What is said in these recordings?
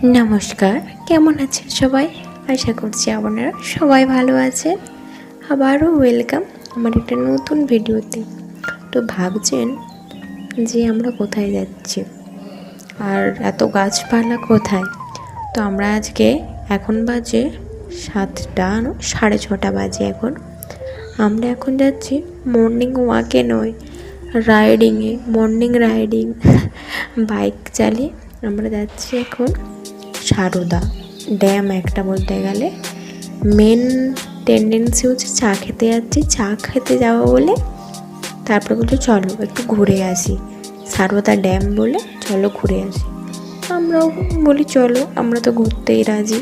নমস্কার, কেমন আছেন সবাই? আশা করছি আপনারা সবাই ভালো আছেন। আবারও ওয়েলকাম আমার একটা নতুন ভিডিওতে। তো ভাবছেন যে আমরা কোথায় যাচ্ছি আর এত গাছপালা কোথায়? তো আমরা আজকে এখন বাজে 7টা, 6:30 বাজে এখন। আমরা এখন যাচ্ছি মর্নিং ওয়াকে নয়, রাইডিংয়ে, মর্নিং রাইডিং বাইক চালিয়ে আমরা যাচ্ছি এখন সারদা ড্যাম। একটা বলতে গেলে মেন টেন্ডেন্সি হচ্ছে চা খেতে যাচ্ছি, চা খেতে যাবো বলে তারপরে বলছো চলো একটু ঘুরে আসি, সারদা ড্যাম বলে চলো ঘুরে আসি। আমরাও বলি চলো, আমরা তো ঘুরতেই রাজি।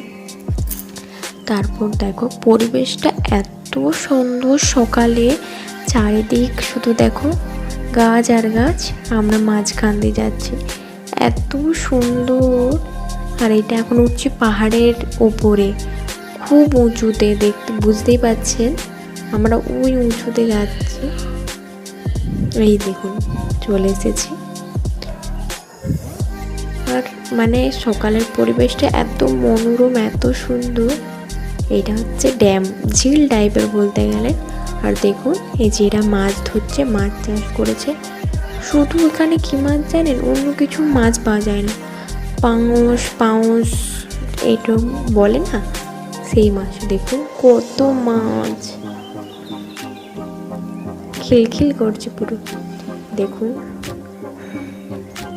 তারপর দেখো পরিবেশটা এত সুন্দর, সকালে চারিদিক শুধু দেখো গাছ আর গাছ, আমরা মাঝখান দিয়ে যাচ্ছি, এত সুন্দর। আর এটা এখন উঠছে পাহাড়ের ওপরে, খুব উঁচুতে, দেখতে বুঝতেই পাচ্ছেন আমরা ওই উঁচুতে যাচ্ছি। এই দেখুন চলে এসেছি। আর মানে সকালের পরিবেশটা এত মনোরম, এত সুন্দর। এটা হচ্ছে ড্যাম, ঝিল টাইপের বলতে গেলে। আর দেখুন এই যে এরা মাছ ধরছে, মাছ চাষ করেছে। শুধু এখানে কী মাছ জানেন, অন্য কিছু মাছ পাওয়া যায় না। পাউস এইটা বলে না, সেই মাছ। দেখুন কত মাছ, খিলখিল করছে পুরো। দেখুন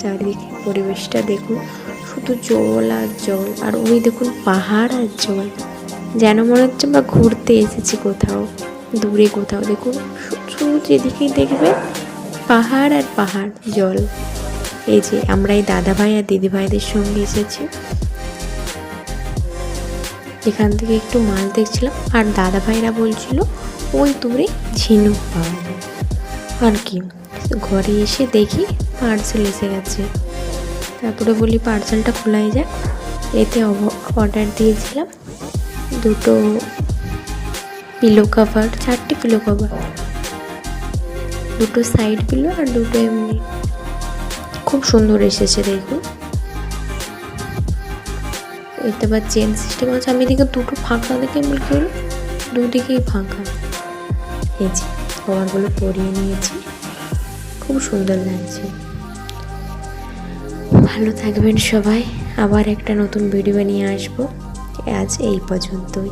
চারিদিকে পরিবেশটা দেখুন, শুধু জল আর জল। আর ওই দেখুন পাহাড় আর জল, যেন মনে হচ্ছে আমরা ঘুরতে এসেছি কোথাও দূরে কোথাও। দেখুন শুধু যেদিকেই দেখবে পাহাড় আর পাহাড়, জল। এই যে আমরা এই দাদাভাই আর দিদিভাইদের সঙ্গে এসেছি, এখান থেকে একটু মাছ দেখছিলাম। আর দাদাভাইরা বলছিল ওই দূরে ঝিনুক পাওয়া যায়। আর কি, ঘরে এসে দেখি পার্সেল এসে গেছে। তারপরে বলি পার্সেলটা খোলাই যাক। এতে অর্ডার দিয়েছিলাম 2টো পিলো কভার, 4টে পিলো কভার, 2টো সাইড পিলো আর 2টো এমনি। খুব সুন্দর এসেছে দেখুন। এতে আবার চেন সিস্টেম আছে। আমি এদিকে 2টো ফাঁকা দেখে আমি কি হলো, দুদিকেই ফাঁকা। এই যে কভারগুলো পরিয়ে নিয়েছি, খুব সুন্দর লাগছে। ভালো থাকবেন সবাই, আবার একটা নতুন ভিডিও নিয়ে আসবো। আজ এই পর্যন্তই।